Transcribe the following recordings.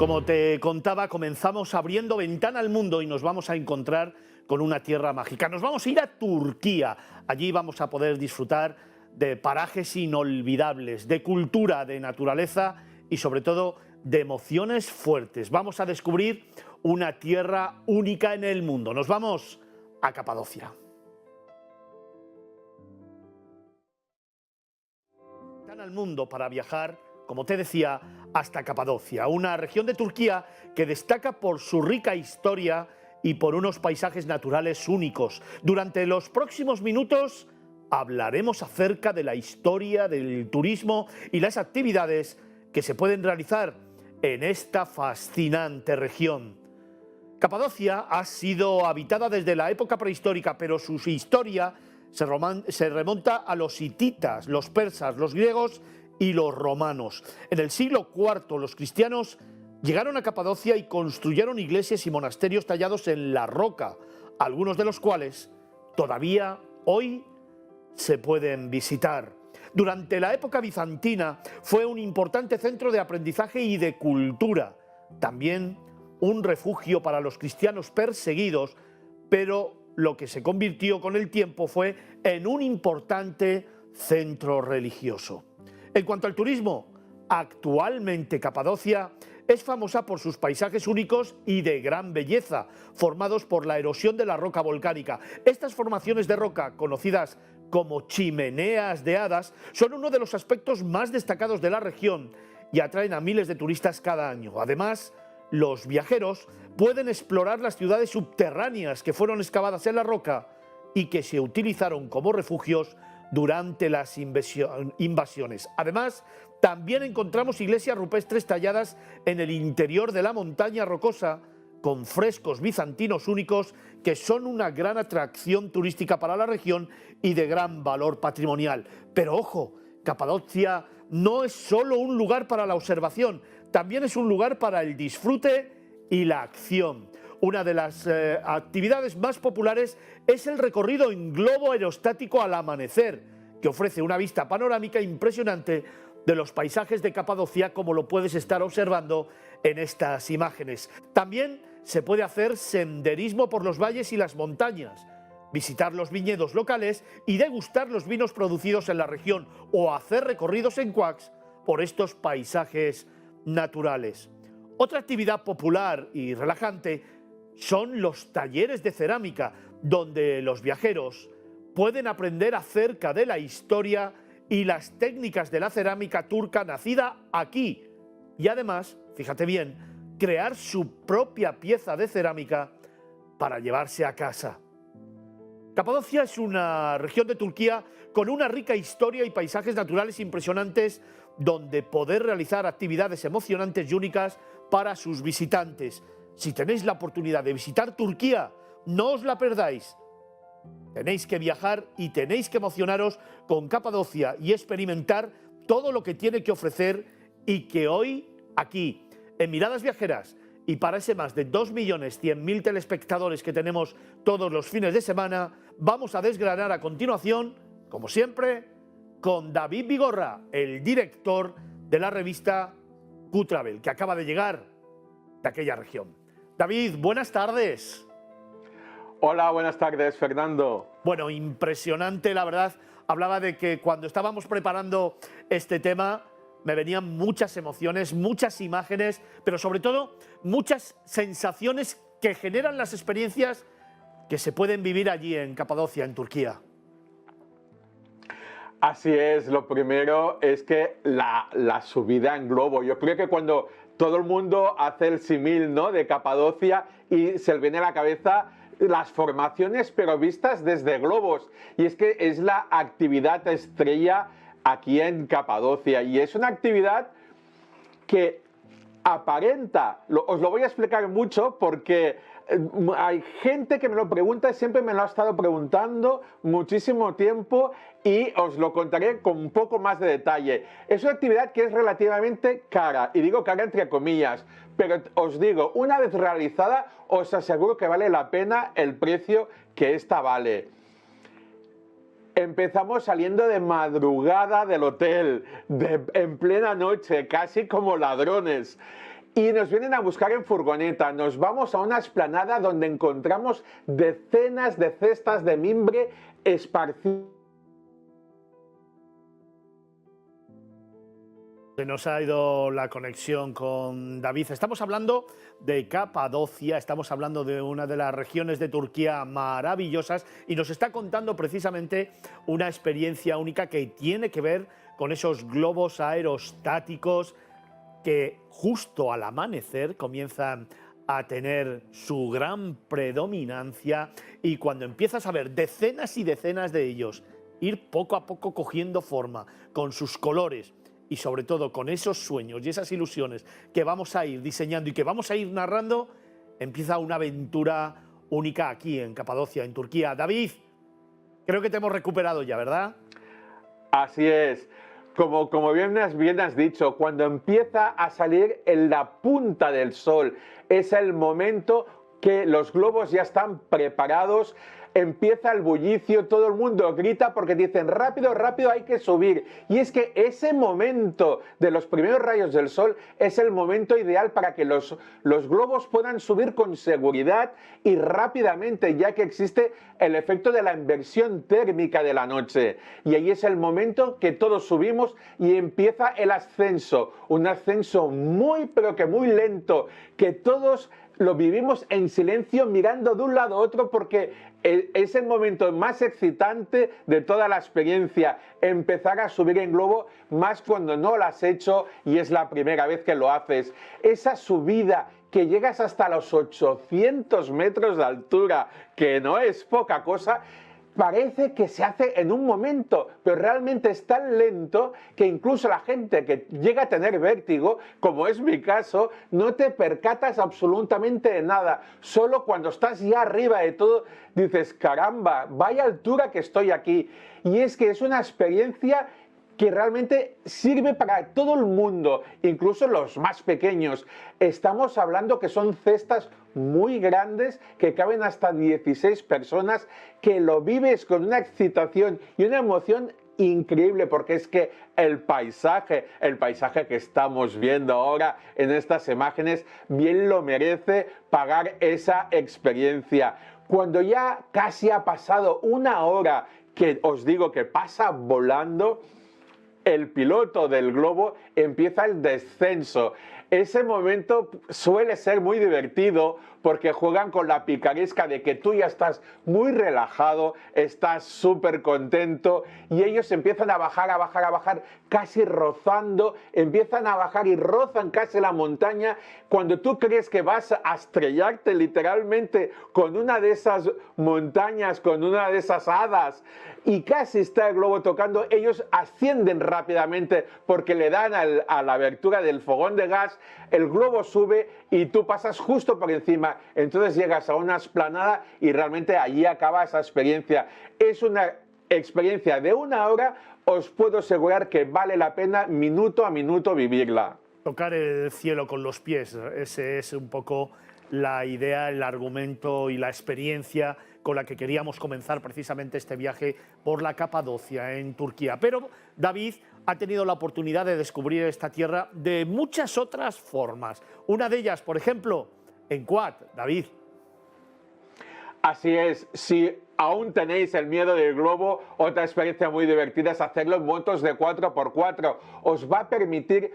Como te contaba, comenzamos abriendo ventana al mundo y nos vamos a encontrar con una tierra mágica. Nos vamos a ir a Turquía. Allí vamos a poder disfrutar de parajes inolvidables, de cultura, de naturaleza y sobre todo de emociones fuertes. Vamos a descubrir una tierra única en el mundo. Nos vamos a Capadocia. Ventana al mundo para viajar, como te decía, hasta Capadocia, una región de Turquía que destaca por su rica historia y por unos paisajes naturales únicos. Durante los próximos minutos hablaremos acerca de la historia, del turismo y las actividades que se pueden realizar en esta fascinante región. Capadocia ha sido habitada desde la época prehistórica, pero su historia se remonta a los hititas, los persas, los griegos y los romanos. En el siglo IV los cristianos llegaron a Capadocia y construyeron iglesias y monasterios tallados en la roca, algunos de los cuales todavía hoy se pueden visitar. Durante la época bizantina fue un importante centro de aprendizaje y de cultura, también un refugio para los cristianos perseguidos, pero lo que se convirtió con el tiempo fue en un importante centro religioso. En cuanto al turismo, actualmente Capadocia es famosa por sus paisajes únicos y de gran belleza, formados por la erosión de la roca volcánica. Estas formaciones de roca, conocidas como chimeneas de hadas, son uno de los aspectos más destacados de la región y atraen a miles de turistas cada año. Además, los viajeros pueden explorar las ciudades subterráneas que fueron excavadas en la roca y que se utilizaron como refugios durante las invasiones. Además, también encontramos iglesias rupestres talladas en el interior de la montaña rocosa con frescos bizantinos únicos que son una gran atracción turística para la región y de gran valor patrimonial. Pero ojo, Capadocia no es solo un lugar para la observación, también es un lugar para el disfrute y la acción. Una de las actividades más populares es el recorrido en globo aerostático al amanecer, que ofrece una vista panorámica impresionante de los paisajes de Capadocia, como lo puedes estar observando en estas imágenes. También se puede hacer senderismo por los valles y las montañas, visitar los viñedos locales y degustar los vinos producidos en la región o hacer recorridos en quads por estos paisajes naturales. Otra actividad popular y relajante son los talleres de cerámica, donde los viajeros pueden aprender acerca de la historia y las técnicas de la cerámica turca nacida aquí y además, fíjate bien, crear su propia pieza de cerámica para llevarse a casa. Capadocia es una región de Turquía con una rica historia y paisajes naturales impresionantes donde poder realizar actividades emocionantes y únicas para sus visitantes. Si tenéis la oportunidad de visitar Turquía, no os la perdáis. Tenéis que viajar y tenéis que emocionaros con Capadocia y experimentar todo lo que tiene que ofrecer y que hoy, aquí, en Miradas Viajeras, y para ese más de 2.100.000 telespectadores que tenemos todos los fines de semana, vamos a desgranar a continuación, como siempre, con David Vigorra, el director de la revista Q-Travel, que acaba de llegar de aquella región. David, buenas tardes. Hola, buenas tardes, Fernando. Bueno, impresionante, la verdad. Hablaba de que cuando estábamos preparando este tema me venían muchas emociones, muchas imágenes, pero sobre todo muchas sensaciones que generan las experiencias que se pueden vivir allí en Capadocia, en Turquía. Así es, lo primero es que la subida en globo. Yo creo que cuando todo el mundo hace el símil, ¿no?, de Capadocia y se le viene a la cabeza las formaciones, pero vistas desde globos. Y es que es la actividad estrella aquí en Capadocia. Y es una actividad que aparenta, os lo voy a explicar mucho porque hay gente que me lo pregunta y siempre me lo ha estado preguntando muchísimo tiempo y os lo contaré con un poco más de detalle. Es una actividad que es relativamente cara, y digo cara entre comillas, pero os digo, una vez realizada os aseguro que vale la pena el precio que esta vale. Empezamos saliendo de madrugada del hotel, en plena noche, casi como ladrones. y nos vienen a buscar en furgoneta. Nos vamos a una explanada donde encontramos decenas de cestas de mimbre esparcidas. Se nos ha ido la conexión con David. Estamos hablando de Capadocia, estamos hablando de una de las regiones de Turquía maravillosas y nos está contando precisamente una experiencia única que tiene que ver con esos globos aerostáticos que justo al amanecer comienzan a tener su gran predominancia, y cuando empiezas a ver decenas y decenas de ellos ir poco a poco cogiendo forma con sus colores y sobre todo con esos sueños y esas ilusiones que vamos a ir diseñando y que vamos a ir narrando, empieza una aventura única aquí en Capadocia, en Turquía. David, creo que te hemos recuperado ya, ¿verdad? Así es. Como bien has dicho, cuando empieza a salir en la punta del sol, es el momento que los globos ya están preparados, empieza el bullicio, todo el mundo grita porque dicen rápido, rápido, hay que subir. Y es que ese momento de los primeros rayos del sol es el momento ideal para que los globos puedan subir con seguridad y rápidamente, ya que existe el efecto de la inversión térmica de la noche. Y ahí es el momento que todos subimos y empieza el ascenso, un ascenso muy pero que muy lento, que todos lo vivimos en silencio mirando de un lado a otro porque es el momento más excitante de toda la experiencia, empezar a subir en globo, más cuando no lo has hecho y es la primera vez que lo haces. Esa subida que llegas hasta los 800 metros de altura, que no es poca cosa, parece que se hace en un momento, pero realmente es tan lento que incluso la gente que llega a tener vértigo, como es mi caso, no te percatas absolutamente de nada. Solo cuando estás ya arriba de todo dices, caramba, vaya altura que estoy aquí. Y es que es una experiencia que realmente sirve para todo el mundo, incluso los más pequeños. Estamos hablando que son cestas muy grandes que caben hasta 16 personas, que lo vives con una excitación y una emoción increíble, porque es que el paisaje que estamos viendo ahora en estas imágenes bien lo merece pagar esa experiencia. Cuando ya casi ha pasado una hora, que os digo que pasa volando, el piloto del globo empieza el descenso. Ese momento suele ser muy divertido porque juegan con la picaresca de que tú ya estás muy relajado, estás súper contento y ellos empiezan a bajar, a bajar, a bajar, casi rozando, empiezan a bajar y rozan casi la montaña. Cuando tú crees que vas a estrellarte literalmente con una de esas montañas, con una de esas hadas, y casi está el globo tocando, ellos ascienden rápidamente porque le dan a la abertura del fogón de gas, el globo sube y tú pasas justo por encima. Entonces llegas a una explanada y realmente allí acaba esa experiencia. Es una experiencia de una hora, os puedo asegurar que vale la pena minuto a minuto vivirla. Tocar el cielo con los pies, ese es un poco la idea, el argumento y la experiencia con la que queríamos comenzar precisamente este viaje por la Capadocia en Turquía. Pero David ha tenido la oportunidad de descubrir esta tierra de muchas otras formas. Una de ellas, por ejemplo, en quad, David. Así es, si aún tenéis el miedo del globo, otra experiencia muy divertida es hacerlo en motos de 4x4. Os va a permitir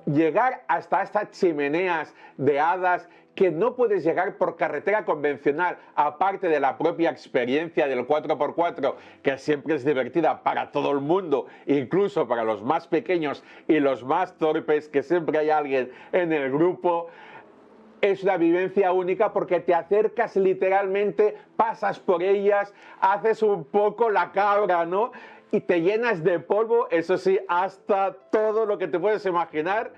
llegar hasta estas chimeneas de hadas que no puedes llegar por carretera convencional, aparte de la propia experiencia del 4x4, que siempre es divertida para todo el mundo, incluso para los más pequeños y los más torpes, que siempre hay alguien en el grupo. Es una vivencia única porque te acercas literalmente, pasas por ellas, haces un poco la cabra, ¿no? Y te llenas de polvo, eso sí, hasta todo lo que te puedes imaginar.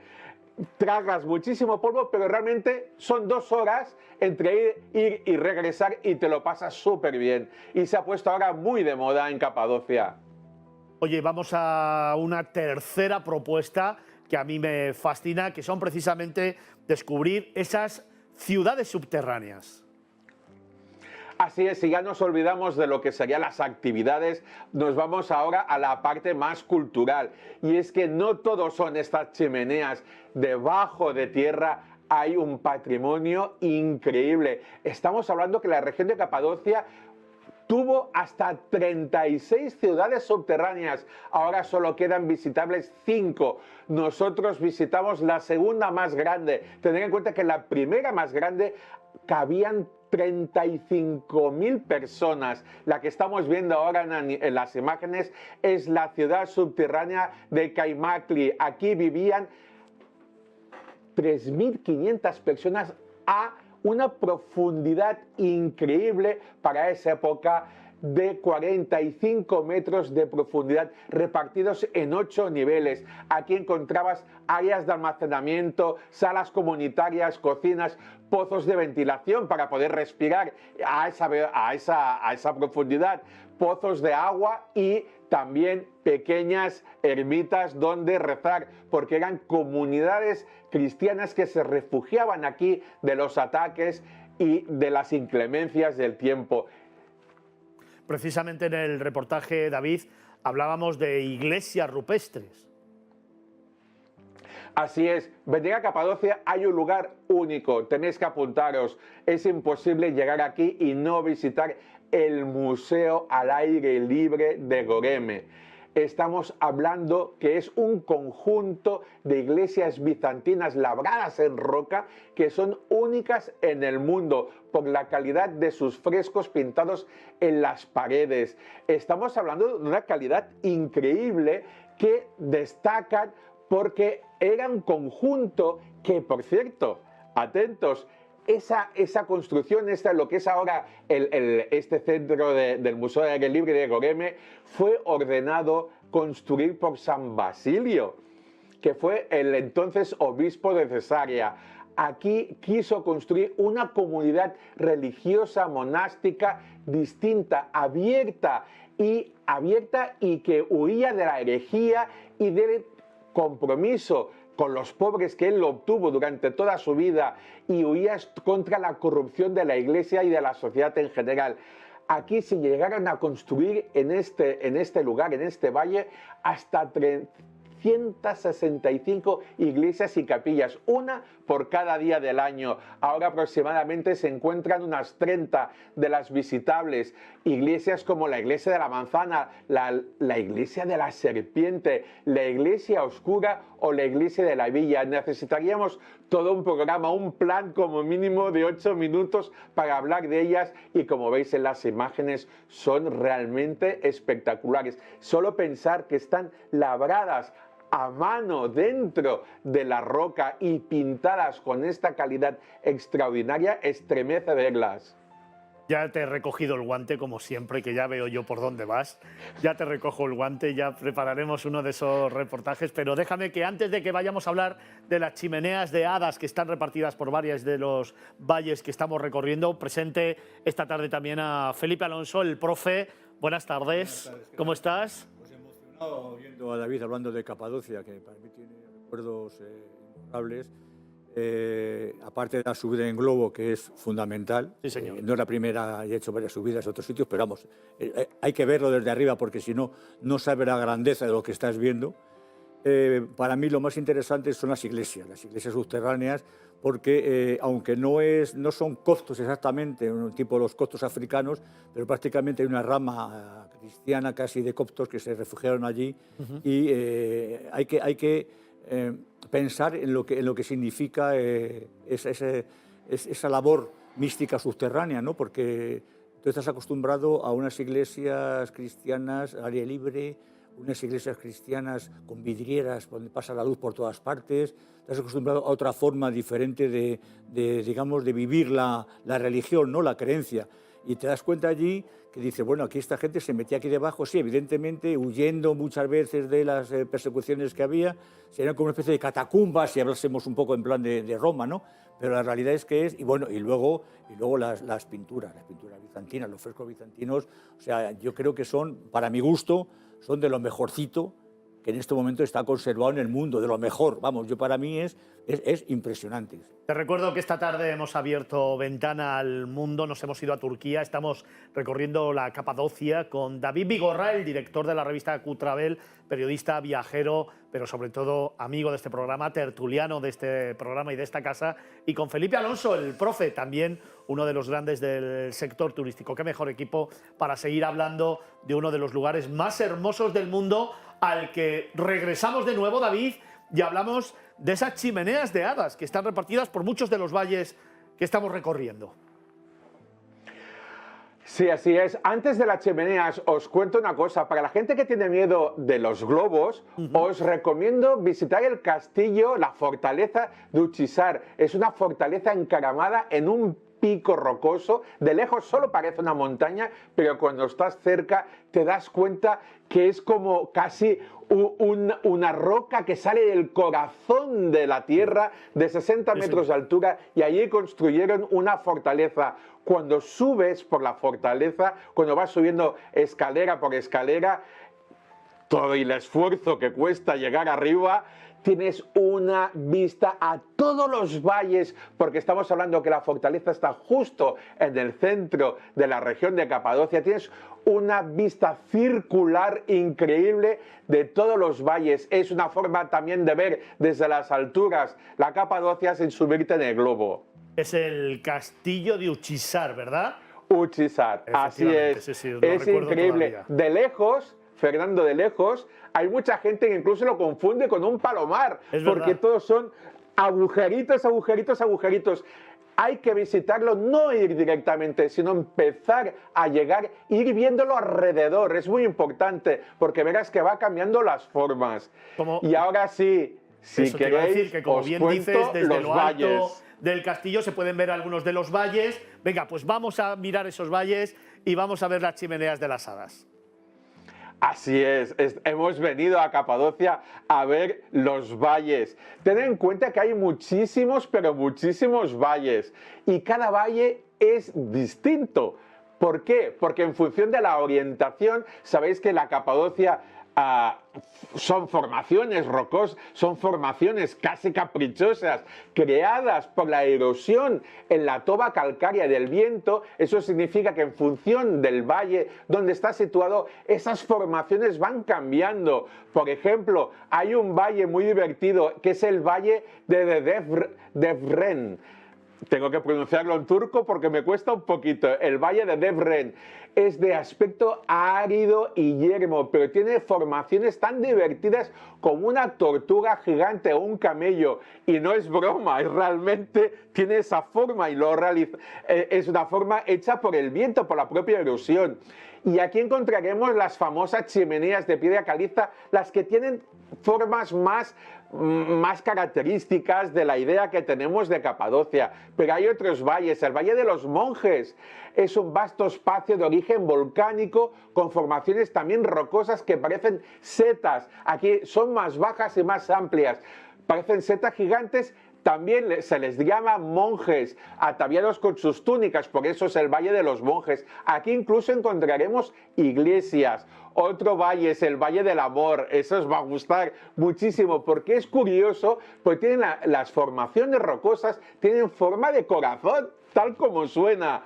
Tragas muchísimo polvo, pero realmente son 2 horas entre ir y regresar y te lo pasas súper bien. Y se ha puesto ahora muy de moda en Capadocia. Oye, vamos a una tercera propuesta que a mí me fascina, que son precisamente descubrir esas ciudades subterráneas. Así es, si ya nos olvidamos de lo que serían las actividades, nos vamos ahora a la parte más cultural. Y es que no todos son estas chimeneas debajo de tierra, hay un patrimonio increíble. Estamos hablando que la región de Capadocia tuvo hasta 36 ciudades subterráneas. Ahora solo quedan visitables 5. Nosotros visitamos la segunda más grande. Tened en cuenta que la primera más grande cabían 35.000 personas. La que estamos viendo ahora en las imágenes es la ciudad subterránea de Caimatli. Aquí vivían 3.500 personas a una profundidad increíble para esa época, de 45 metros de profundidad, repartidos en 8 niveles. Aquí encontrabas áreas de almacenamiento, salas comunitarias, cocinas, pozos de ventilación para poder respirar a esa profundidad, pozos de agua y también pequeñas ermitas donde rezar, porque eran comunidades cristianas que se refugiaban aquí de los ataques y de las inclemencias del tiempo. Precisamente en el reportaje, David, hablábamos de iglesias rupestres. Así es, venir a Capadocia hay un lugar único, tenéis que apuntaros. Es imposible llegar aquí y no visitar el Museo al Aire Libre de Göreme. Estamos hablando que es un conjunto de iglesias bizantinas labradas en roca que son únicas en el mundo por la calidad de sus frescos pintados en las paredes. Estamos hablando de una calidad increíble que destacan porque era un conjunto que, por cierto, atentos, esa construcción, lo que es ahora este centro del Museo de Aire Libre de Göreme, fue ordenado construir por San Basilio, que fue el entonces obispo de Cesarea. Aquí quiso construir una comunidad religiosa, monástica, distinta, abierta y que huía de la herejía y del compromiso con los pobres que él lo obtuvo durante toda su vida y huía contra la corrupción de la Iglesia y de la sociedad en general. Aquí se llegaron a construir en este lugar, en este valle, hasta 365 iglesias y capillas, una por cada día del año. Ahora aproximadamente se encuentran unas 30 de las visitables. Iglesias como la iglesia de la manzana, la iglesia de la serpiente, la iglesia oscura o la iglesia de la villa. Necesitaríamos todo un programa, un plan como mínimo de 8 minutos para hablar de ellas y como veis en las imágenes son realmente espectaculares. Solo pensar que están labradas a mano dentro de la roca y pintadas con esta calidad extraordinaria, estremece verlas. Ya te he recogido el guante, como siempre, que ya veo yo por dónde vas. Ya te recojo el guante, ya prepararemos uno de esos reportajes. Pero déjame que antes de que vayamos a hablar de las chimeneas de hadas que están repartidas por varios de los valles que estamos recorriendo, presente esta tarde también a Felipe Alonso, el profe. Buenas tardes. Buenas tardes. ¿Cómo estás? Pues emocionado oyendo a David hablando de Capadocia, que para mí tiene recuerdos inmemorables. Aparte de la subida en globo, que es fundamental. Sí, señor. No es la primera, he hecho varias subidas a otros sitios, pero vamos, hay que verlo desde arriba porque si no, no sabes la grandeza de lo que estás viendo. Para mí lo más interesante son las iglesias subterráneas, porque aunque no son coptos exactamente, un tipo de los coptos africanos, pero prácticamente hay una rama cristiana casi de coptos que se refugiaron allí y hay que pensar en lo que significa esa labor mística subterránea, ¿no? Porque tú estás acostumbrado a unas iglesias cristianas al aire libre, unas iglesias cristianas con vidrieras donde pasa la luz por todas partes, estás acostumbrado a otra forma diferente de vivir la religión, ¿no? La creencia. Y te das cuenta allí que dice, bueno, aquí esta gente se metía aquí debajo, sí, evidentemente, huyendo muchas veces de las persecuciones que había, serían como una especie de catacumbas, si hablásemos un poco en plan de Roma, ¿no? Pero la realidad es que es, y luego las pinturas bizantinas, los frescos bizantinos, o sea, yo creo que son, para mi gusto, son de lo mejorcito que en este momento está conservado en el mundo, de lo mejor. Vamos, para mí es impresionante. Te recuerdo que esta tarde hemos abierto Ventana al Mundo, nos hemos ido a Turquía, estamos recorriendo la Capadocia con David Vigorra, el director de la revista Q-Travel, periodista, viajero, pero sobre todo amigo de este programa, tertuliano de este programa y de esta casa, y con Felipe Alonso, el profe, también uno de los grandes del sector turístico. Qué mejor equipo para seguir hablando de uno de los lugares más hermosos del mundo, al que regresamos de nuevo, David, y hablamos de esas chimeneas de hadas que están repartidas por muchos de los valles que estamos recorriendo. Sí, así es. Antes de las chimeneas os cuento una cosa. Para la gente que tiene miedo de los globos, os recomiendo visitar el castillo, la fortaleza de Uchisar. Es una fortaleza encaramada en un pico rocoso. De lejos solo parece una montaña, pero cuando estás cerca te das cuenta que es como casi una roca que sale del corazón de la tierra, de 60 metros de altura, y allí construyeron una fortaleza. Cuando subes por la fortaleza, cuando vas subiendo escalera por escalera, todo el esfuerzo que cuesta llegar arriba, tienes una vista a todos los valles, porque estamos hablando que la fortaleza está justo en el centro de la región de Capadocia. Tienes una vista circular increíble de todos los valles. Es una forma también de ver desde las alturas la Capadocia sin subirte en el globo. Es el castillo de Uchisar, ¿verdad? Uchisar, así es. Sí, es increíble. Todavía. De lejos, Fernando, de lejos, hay mucha gente que incluso lo confunde con un palomar, porque todos son agujeritos, agujeritos, agujeritos. Hay que visitarlo, no ir directamente, sino empezar a llegar, ir viéndolo alrededor. Es muy importante, porque verás que va cambiando las formas. Y ahora sí, si queréis, decir que, como os bien cuento dices, desde lo alto valles del castillo se pueden ver algunos de los valles. Venga, pues vamos a mirar esos valles y vamos a ver las chimeneas de las hadas. Así es, hemos venido a Capadocia a ver los valles. Tened en cuenta que hay muchísimos, pero muchísimos valles, y cada valle es distinto. ¿Por qué? Porque en función de la orientación, sabéis que la Capadocia son formaciones rocosas, son formaciones casi caprichosas, creadas por la erosión en la toba calcárea del viento. Eso significa que en función del valle donde está situado, esas formaciones van cambiando. Por ejemplo, hay un valle muy divertido que es el valle de Devren. Tengo que pronunciarlo en turco porque me cuesta un poquito. El valle de Devren es de aspecto árido y yermo, pero tiene formaciones tan divertidas como una tortuga gigante o un camello. Y no es broma, realmente tiene esa forma, y es una forma hecha por el viento, por la propia erosión. Y aquí encontraremos las famosas chimeneas de piedra caliza, las que tienen formas más características de la idea que tenemos de Capadocia. Pero hay otros valles. El Valle de los Monjes es un vasto espacio de origen volcánico con formaciones también rocosas que parecen setas. Aquí son más bajas y más amplias. Parecen setas gigantes. También se les llama monjes, ataviados con sus túnicas, por eso es el Valle de los Monjes. Aquí incluso encontraremos iglesias. Otro valle es el Valle del Amor. Eso os va a gustar muchísimo, porque es curioso, porque tienen las formaciones rocosas, tienen forma de corazón, tal como suena.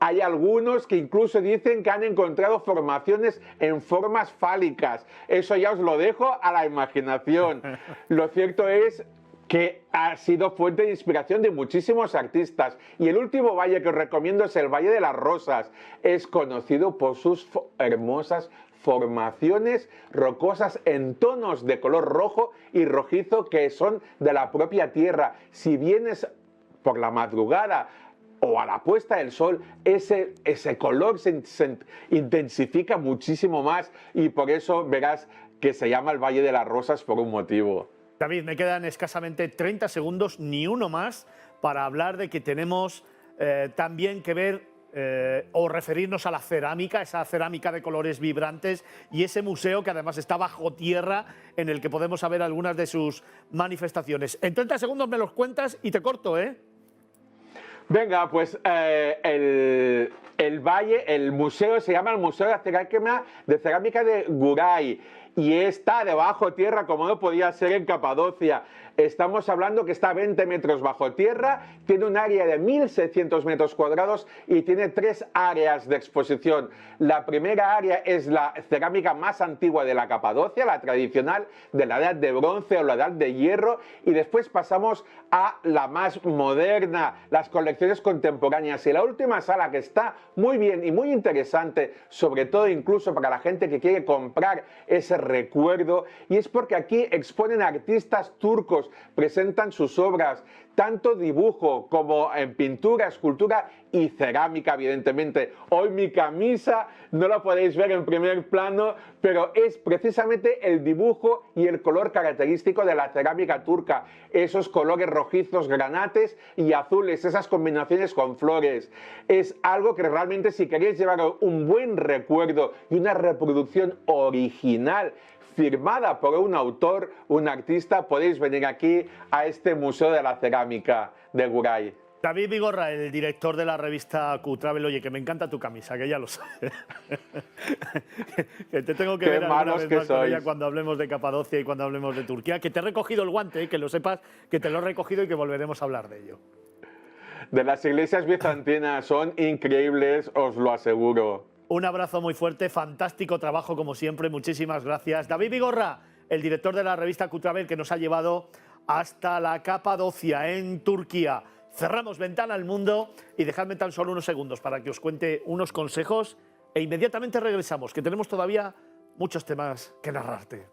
Hay algunos que incluso dicen que han encontrado formaciones en formas fálicas. Eso ya os lo dejo a la imaginación. Lo cierto es que ha sido fuente de inspiración de muchísimos artistas. Y el último valle que os recomiendo es el Valle de las Rosas. Es conocido por sus hermosas formaciones rocosas en tonos de color rojo y rojizo que son de la propia tierra. Si vienes por la madrugada o a la puesta del sol, ese color se intensifica muchísimo más, y por eso verás que se llama el Valle de las Rosas por un motivo. David, me quedan escasamente 30 segundos, ni uno más, para hablar de que tenemos también que ver o referirnos a la cerámica, esa cerámica de colores vibrantes, y ese museo que además está bajo tierra, en el que podemos saber algunas de sus manifestaciones. En 30 segundos me los cuentas y te corto, ¿eh? Venga, pues el valle, el museo se llama el Museo de Cerámica de Guray y está debajo tierra como no podía ser en Capadocia. Estamos hablando que está a 20 metros bajo tierra, tiene un área de 1.600 metros cuadrados y tiene 3 áreas de exposición. La primera área es la cerámica más antigua de la Capadocia, la tradicional de la edad de bronce o la edad de hierro, y después pasamos a la más moderna, las colecciones contemporáneas. Y la última sala, que está muy bien y muy interesante, sobre todo incluso para la gente que quiere comprar ese recuerdo, y es porque aquí exponen artistas turcos, presentan sus obras, tanto dibujo como en pintura, escultura y cerámica, evidentemente. Hoy mi camisa no la podéis ver en primer plano, pero es precisamente el dibujo y el color característico de la cerámica turca. Esos colores rojizos, granates y azules, esas combinaciones con flores. Es algo que realmente, si queréis llevar un buen recuerdo y una reproducción original, firmada por un autor, un artista, podéis venir aquí a este Museo de la Cerámica de Guray. David Vigorra, el director de la revista Q-Travel. Oye, que me encanta tu camisa, que ya lo sabes. Que te tengo que Qué ver alguna malos vez que más con ella sois. cuando hablemos de Capadocia y cuando hablemos de Turquía. Que te he recogido el guante, que lo sepas, que te lo he recogido y que volveremos a hablar de ello. De las iglesias bizantinas, son increíbles, os lo aseguro. Un abrazo muy fuerte, fantástico trabajo como siempre, muchísimas gracias. David Vigorra, el director de la revista Q-Travel, que nos ha llevado hasta la Capadocia, en Turquía. Cerramos Ventana al Mundo y dejadme tan solo unos segundos para que os cuente unos consejos e inmediatamente regresamos, que tenemos todavía muchos temas que narrarte.